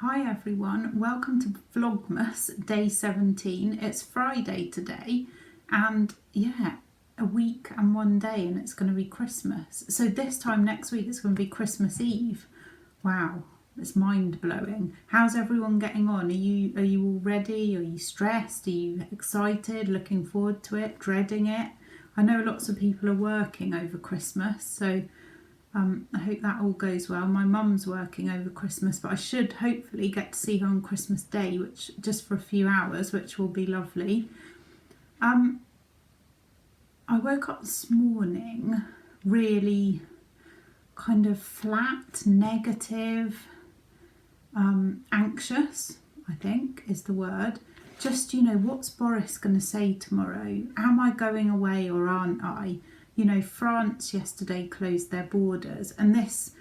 Hi everyone, welcome to Vlogmas day 17. It's Friday today and yeah, a week and one day and it's going to be Christmas. So this time next week it's going to be Christmas Eve. Wow, it's mind-blowing. How's everyone getting on? Are you all ready? Are you stressed? Are you excited? Looking forward to it? Dreading it? I know lots of people are working over Christmas, so I hope that all goes well. My mum's working over Christmas, but I should hopefully get to see her on Christmas Day, which just for a few hours, which will be lovely. I woke up this morning really kind of flat, negative, anxious, I think is the word. Just, what's Boris going to say tomorrow? Am I going away or aren't I? France yesterday closed their borders, and this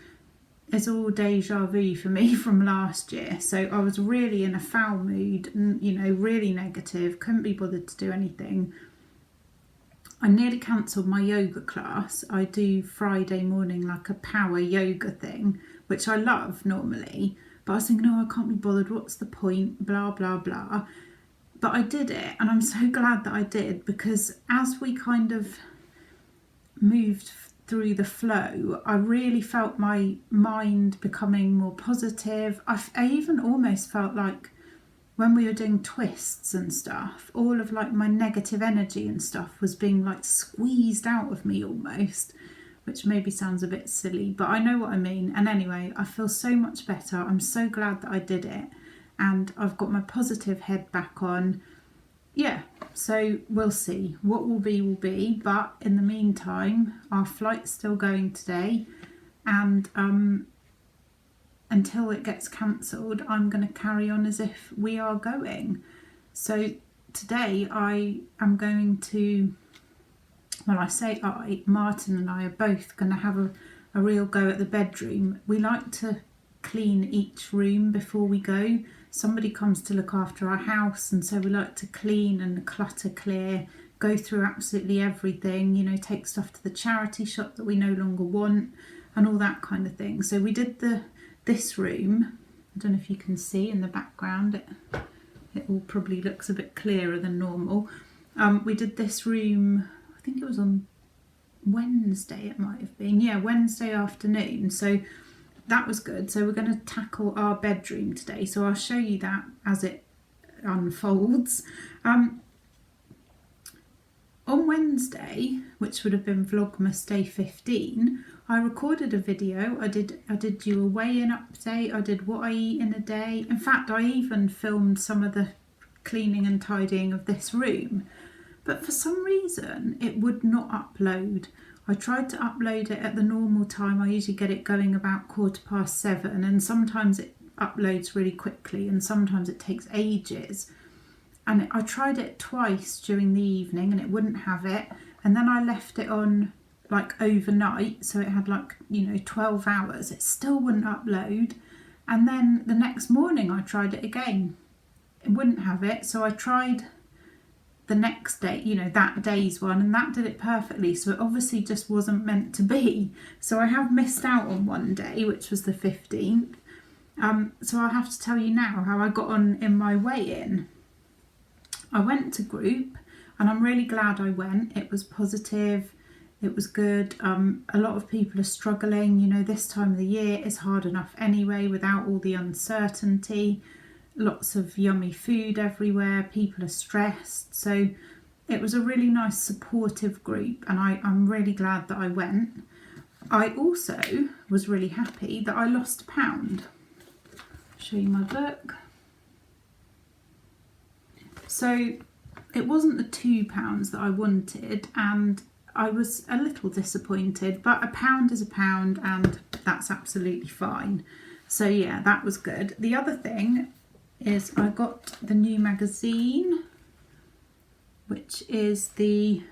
is all deja vu for me from last year. So I was really in a foul mood and, really negative, couldn't be bothered to do anything. I nearly cancelled my yoga class. I do Friday morning like a power yoga thing, which I love normally, but I was thinking, no, I can't be bothered, what's the point, blah, blah, blah. But I did it, and I'm so glad that I did, because as we kind of moved through the flow, I really felt my mind becoming more positive. I even almost felt like when we were doing twists and stuff, all of like my negative energy and stuff was being like squeezed out of me almost, which maybe sounds a bit silly, but I know what I mean. And anyway, I feel so much better. I'm so glad that I did it, and I've got my positive head back on. Yeah, so we'll see. What will be, but in the meantime, our flight's still going today, and until it gets cancelled, I'm going to carry on as if we are going. So today I am going to, well, I say Martin and I are both going to have a real go at the bedroom. We like to clean each room before we go. Somebody comes to look after our house, and so we like to clean and clutter clear, go through absolutely everything, take stuff to the charity shop that we no longer want and all that kind of thing. So we did this room. I don't know if you can see in the background, it all probably looks a bit clearer than normal. We did this room, I think it was on Wednesday, it might have been, yeah, Wednesday afternoon. So that was good. So we're going to tackle our bedroom today. So I'll show you that as it unfolds. On Wednesday, which would have been Vlogmas day 15, I recorded a video. I did you a weigh-in update. I did what I eat in a day. In fact, I even filmed some of the cleaning and tidying of this room. But for some reason, it would not upload. I tried to upload it at the normal time. I usually get it going about 7:15, and sometimes it uploads really quickly and sometimes it takes ages. And I tried it twice during the evening and it wouldn't have it. And then I left it on like overnight, so it had like 12 hours. It still wouldn't upload. And then the next morning I tried it again. It wouldn't have it, so I tried the next day, that day's one, and that did it perfectly. So it obviously just wasn't meant to be. So I have missed out on one day, which was the 15th. So I'll have to tell you now how I got on in my weigh-in. I went to group, and I'm really glad I went. It was positive. It was good. A lot of people are struggling. This time of the year is hard enough anyway without all the uncertainty. Lots of yummy food everywhere, people are stressed. So it was a really nice supportive group, and I'm really glad that I went. I also was really happy that I lost £1. I'll show you my book. So it wasn't the £2 that I wanted, and I was a little disappointed, but £1 is £1 and that's absolutely fine. So yeah, that was good. The other thing is I got the new magazine, which is the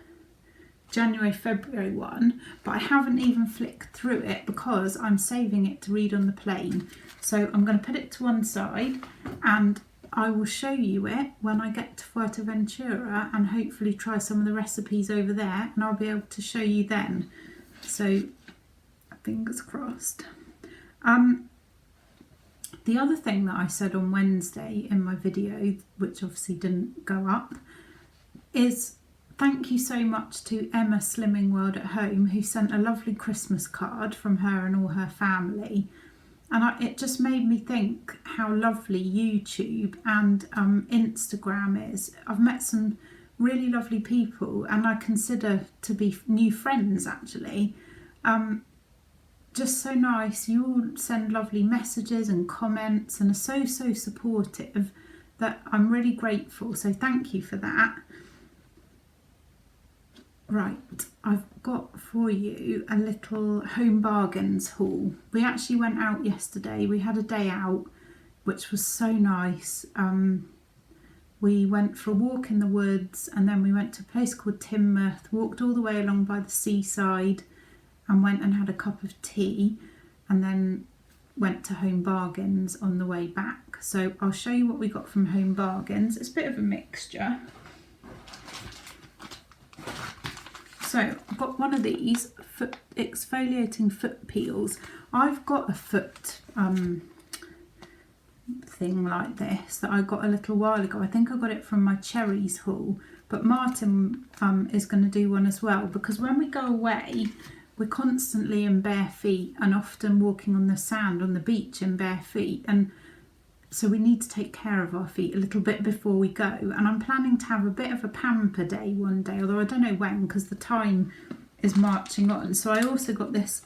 January-February one, but I haven't even flicked through it because I'm saving it to read on the plane. So I'm going to put it to one side and I will show you it when I get to Fuerteventura and hopefully try some of the recipes over there, and I'll be able to show you then. So fingers crossed. The other thing that I said on Wednesday in my video, which obviously didn't go up, is thank you so much to Emma Slimming World at Home, who sent a lovely Christmas card from her and all her family. And it just made me think how lovely YouTube and Instagram is. I've met some really lovely people, and I consider to be new friends actually. Just so nice. You all send lovely messages and comments and are so supportive that I'm really grateful. So thank you for that. Right, I've got for you a little Home Bargains haul. We actually went out yesterday. We had a day out, which was so nice. We went for a walk in the woods, and then we went to a place called Teignmouth, walked all the way along by the seaside and went and had a cup of tea, and then went to Home Bargains on the way back. So I'll show you what we got from Home Bargains. It's a bit of a mixture. So I've got one of these exfoliating foot peels. I've got a foot thing like this that I got a little while ago. I think I got it from my cherries haul, but Martin is going to do one as well, because when we go away we're constantly in bare feet and often walking on the sand on the beach in bare feet, and so we need to take care of our feet a little bit before we go. And I'm planning to have a bit of a pamper day one day, although I don't know when because the time is marching on. So I also got this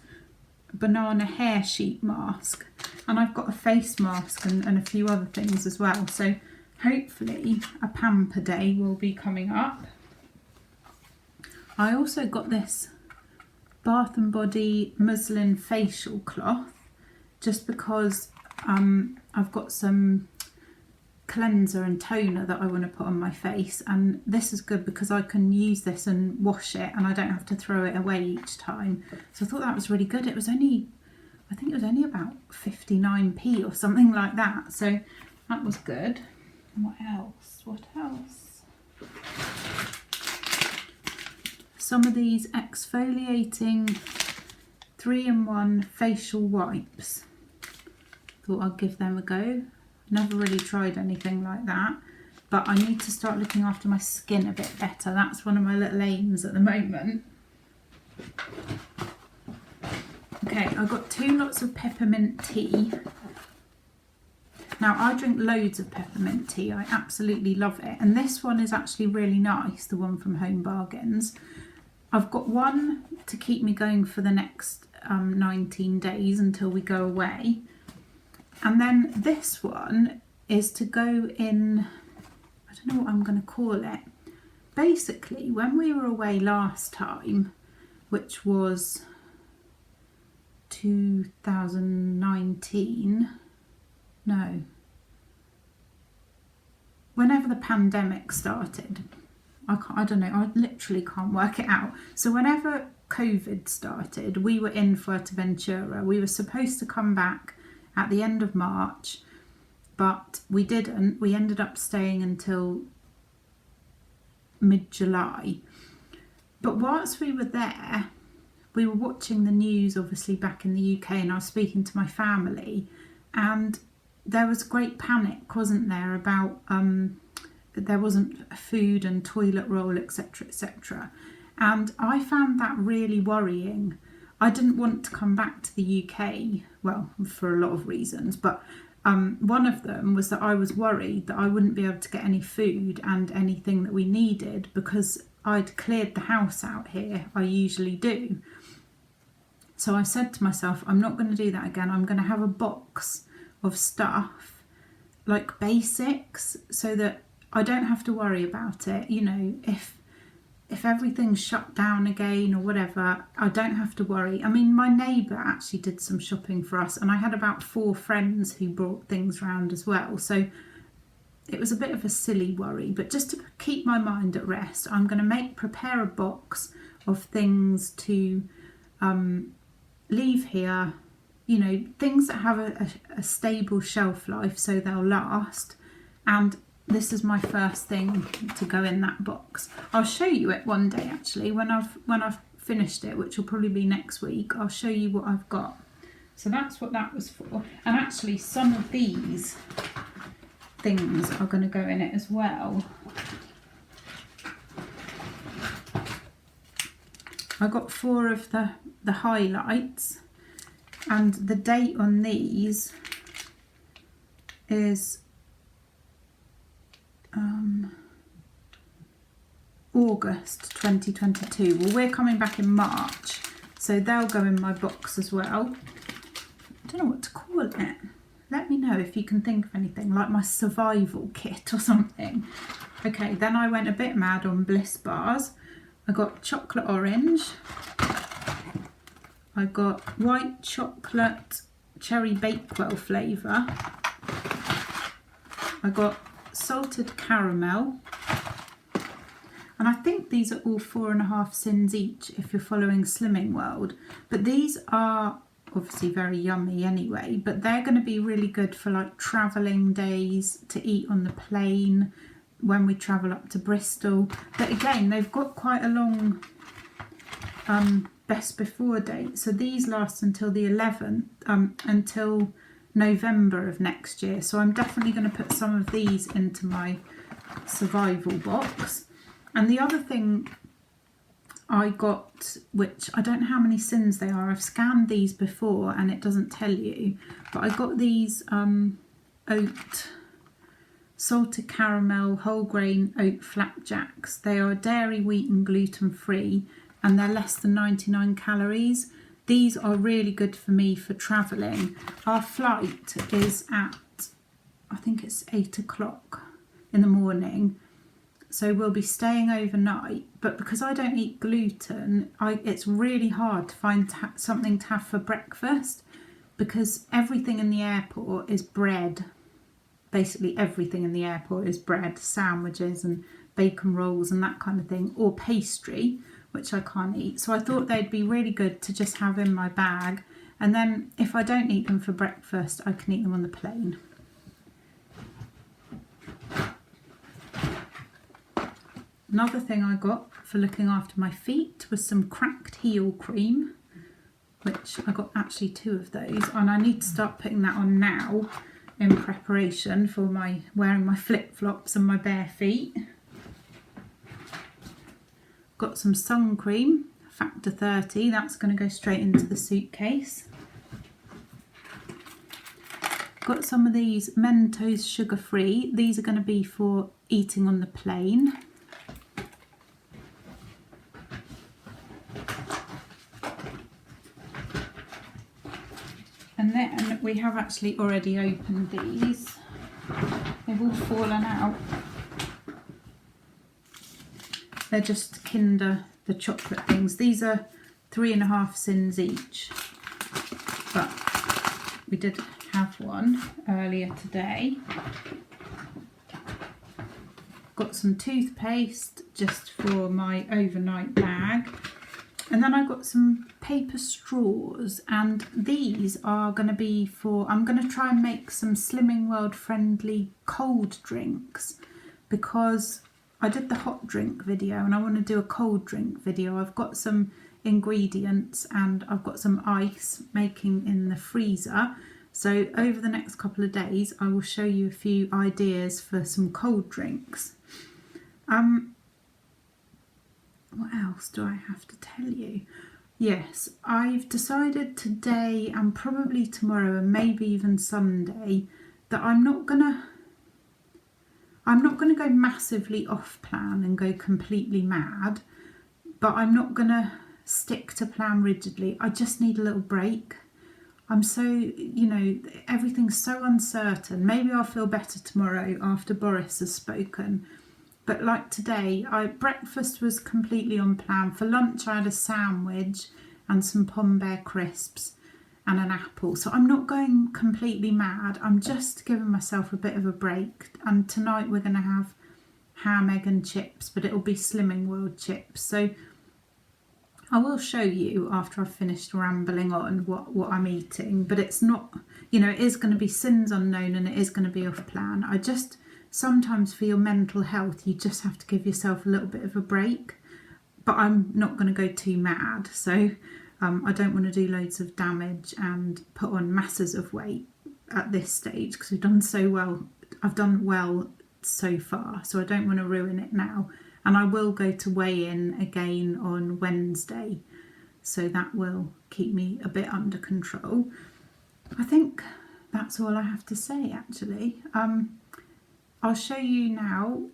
banana hair sheet mask, and I've got a face mask and a few other things as well. So hopefully a pamper day will be coming up. I also got this Bath and Body muslin facial cloth, just because I've got some cleanser and toner that I want to put on my face, and this is good because I can use this and wash it and I don't have to throw it away each time. So I thought that was really good. It was only, I think it was only about 59p or something like that, so that was good. And what else? Some of these exfoliating 3-in-1 facial wipes. Thought I'd give them a go. Never really tried anything like that, but I need to start looking after my skin a bit better. That's one of my little aims at the moment. Okay, I got 2 lots of peppermint tea. Now I drink loads of peppermint tea. I absolutely love it, and this one is actually really nice, the one from Home Bargains. I've got one to keep me going for the next 19 days until we go away. And then this one is to go in, I don't know what I'm going to call it. Basically, when we were away last time, which was 2019, no, whenever the pandemic started, I don't know, I literally can't work it out. So whenever COVID started, we were in Fuerteventura. We were supposed to come back at the end of March, but we didn't. We ended up staying until mid-July. But whilst we were there, we were watching the news, obviously, back in the UK, and I was speaking to my family, and there was great panic, wasn't there, about there wasn't food and toilet roll, etc, etc. And I found that really worrying. I didn't want to come back to the UK, well, for a lot of reasons, but one of them was that I was worried that I wouldn't be able to get any food and anything that we needed because I'd cleared the house out here. I usually do. So I said to myself, I'm not going to do that again. I'm going to have a box of stuff, like basics, so that I don't have to worry about it. You know, if everything's shut down again or whatever, I don't have to worry. I mean, my neighbour actually did some shopping for us, and I had about 4 friends who brought things round as well. So it was a bit of a silly worry, but just to keep my mind at rest, I'm going to prepare a box of things to leave here, you know, things that have a stable shelf life so they'll last. And this is my first thing to go in that box. I'll show you it one day actually when I've finished it, which will probably be next week. I'll show you what I've got. So that's what that was for. And actually some of these things are going to go in it as well. I got 4 of the highlights, and the date on these is August 2022. Well, we're coming back in March, so they'll go in my box as well. I don't know what to call it. Let me know if you can think of anything, like my survival kit or something. Okay, then I went a bit mad on Bliss bars. I got chocolate orange. I got white chocolate cherry bakewell flavour. I got salted caramel. And I think these are all 4.5 sins each if you're following Slimming World. But these are obviously very yummy anyway, but they're going to be really good for like travelling days, to eat on the plane when we travel up to Bristol. But again, they've got quite a long best before date, so these last until the 11th, until November of next year. So I'm definitely going to put some of these into my survival box. And the other thing I got, which I don't know how many sins they are, I've scanned these before and it doesn't tell you, but I got these oat salted caramel whole grain oat flapjacks. They are dairy, wheat and gluten free, and they're less than 99 calories. These are really good for me for travelling. Our flight is at, I think it's 8 o'clock in the morning. So we'll be staying overnight, but because I don't eat gluten, it's really hard to find something to have for breakfast, because everything in the airport is bread. Basically everything in the airport is bread, sandwiches and bacon rolls and that kind of thing, or pastry, which I can't eat. So I thought they'd be really good to just have in my bag, and then if I don't eat them for breakfast, I can eat them on the plane. Another thing I got for looking after my feet was some cracked heel cream, which I got actually 2 of those, and I need to start putting that on now in preparation for wearing my flip-flops and my bare feet. Got some sun cream, factor 30, that's going to go straight into the suitcase. Got some of these Mentos sugar-free, these are going to be for eating on the plane. And then we have actually already opened these. They've all fallen out. They're just Kinder, the chocolate things. These are 3.5 sins each. But we did have one earlier today. Got some toothpaste just for my overnight bag. And then I got some paper straws, and these are going to be for, I'm going to try and make some Slimming World friendly cold drinks, because I did the hot drink video and I want to do a cold drink video. I've got some ingredients and I've got some ice making in the freezer. So over the next couple of days I will show you a few ideas for some cold drinks. What else do I have to tell you? Yes, I've decided today and probably tomorrow and maybe even Sunday that I'm not gonna go massively off plan and go completely mad, but I'm not gonna stick to plan rigidly. I just need a little break. I'm so, everything's so uncertain. Maybe I'll feel better tomorrow after Boris has spoken. But like today, breakfast was completely on plan. For lunch, I had a sandwich and some Pom Bear crisps and an apple. So I'm not going completely mad. I'm just giving myself a bit of a break. And tonight we're going to have ham, egg and chips, but it'll be Slimming World chips. So I will show you after I've finished rambling on what I'm eating. But it's not, it is going to be sins unknown and it is going to be off plan. Sometimes for your mental health, you just have to give yourself a little bit of a break, but I'm not going to go too mad. So I don't want to do loads of damage and put on masses of weight at this stage, because we've done so well. I've done well so far, so I don't want to ruin it now. And I will go to weigh in again on Wednesday, so that will keep me a bit under control. I think that's all I have to say, actually. I'll show you now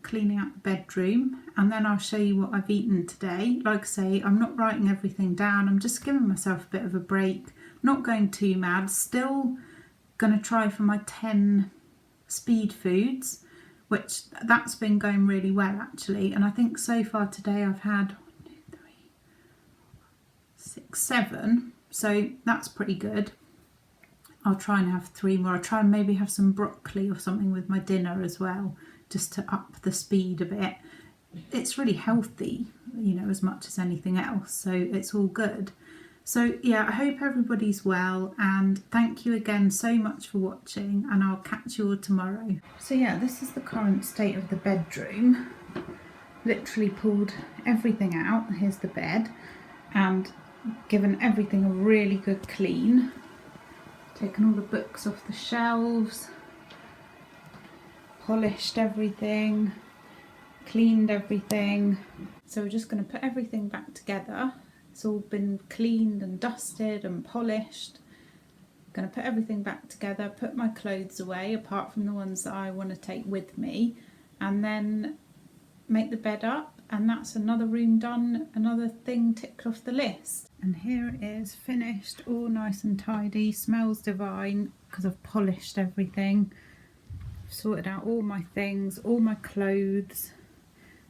cleaning up the bedroom, and then I'll show you what I've eaten today. Like I say, I'm not writing everything down, I'm just giving myself a bit of a break, not going too mad. Still going to try for my 10 speed foods, which that's been going really well actually. And I think so far today I've had 1, 2, 3, 6, 7, so that's pretty good. I'll try and have 3 more. I'll try and maybe have some broccoli or something with my dinner as well, just to up the speed a bit. It's really healthy, you know, as much as anything else, so it's all good. So yeah, I hope everybody's well, and thank you again so much for watching, and I'll catch you all tomorrow. So yeah, this is the current state of the bedroom. Literally pulled everything out. Here's the bed, and given everything a really good clean. Taken all the books off the shelves, polished everything, cleaned everything. So we're just going to put everything back together. It's all been cleaned and dusted and polished. I'm going to put everything back together, put my clothes away apart from the ones that I want to take with me, and then make the bed up, and that's another room done, another thing ticked off the list. And here it is, finished, all nice and tidy, smells divine because I've polished everything. I've sorted out all my things, all my clothes,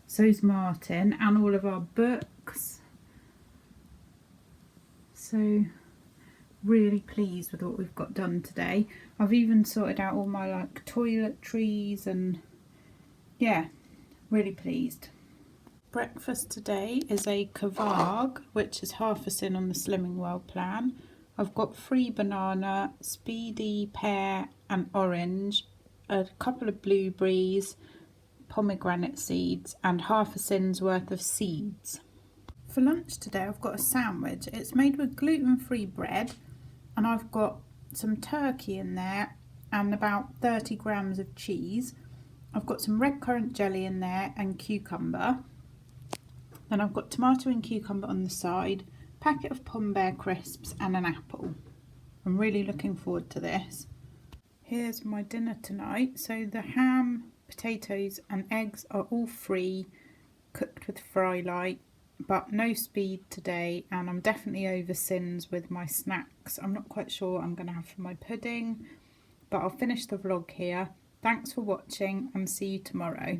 so's Martin, and all of our books. So really pleased with what we've got done today. I've even sorted out all my like toiletries, and yeah, really pleased. Breakfast today is a kvarg, which is half a sin on the Slimming World plan. I've got 3 banana, speedy pear and orange, a couple of blueberries, pomegranate seeds, and half a sin's worth of seeds. For lunch today I've got a sandwich. It's made with gluten-free bread, and I've got some turkey in there and about 30 grams of cheese. I've got some red currant jelly in there and cucumber. Then I've got tomato and cucumber on the side, packet of Pom Bear crisps and an apple. I'm really looking forward to this. Here's my dinner tonight. So the ham, potatoes and eggs are all free, cooked with fry light, but no speed today, and I'm definitely over sins with my snacks. I'm not quite sure what I'm going to have for my pudding, but I'll finish the vlog here. Thanks for watching and see you tomorrow.